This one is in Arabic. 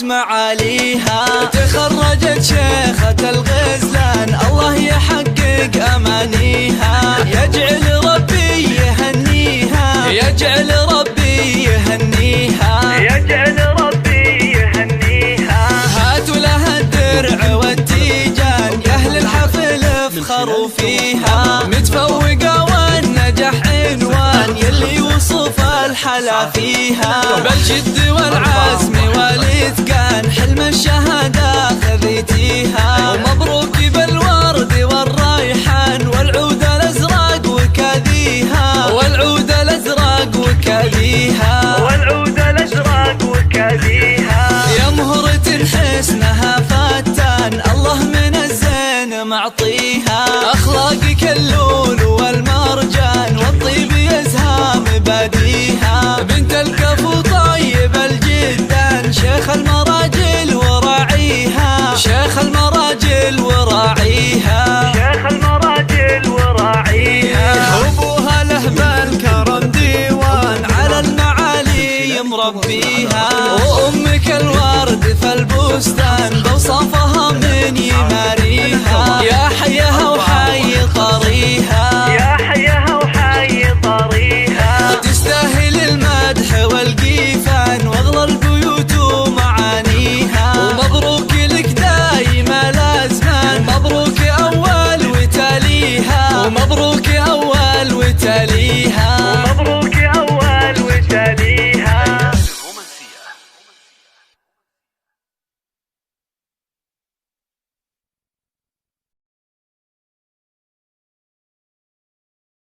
معاليها. تخرجت شيخة الغزلان الله يحقق أمانيها. يجعل ربي يهنيها، يجعل ربي يهنيها، يجعل ربي يهنيها. هاتوا لها الدرع والتيجان يا أهل الحفل افخروا فيها. متفوقة والنجاح عنوان يلي وصف الحلا فيها. بالجد والعزم والإتقان حلم الشهادة خذيتيها. ومبروك بالورد والريحان والعود الأزرق وكاديها، والعود الأزرق وكاديها، والعود الأزرق وكاديها. يا مهرة حسنها فتان الله من الزين معطيها. أخلاقك اللول والمرجان والطيب يزهى مباديها. بنت الكفو طيب الجدان شيخ المراجل وراعيها، شيخ المراجل وراعيها، شيخ المراجل وراعيها. أبوها له بالكرم ديوان على المعالي مربيها. وأمك الورد في البستان بوصفها من يماريها. يا حيها وحي طريها، يا حيها وحي طريها. تستاهل المدح والقيفان واغلى البيوت ومعانيها. ومبروك لك دايم الازمان، مبروك اول وتاليها، ومبروك اول وتاليها.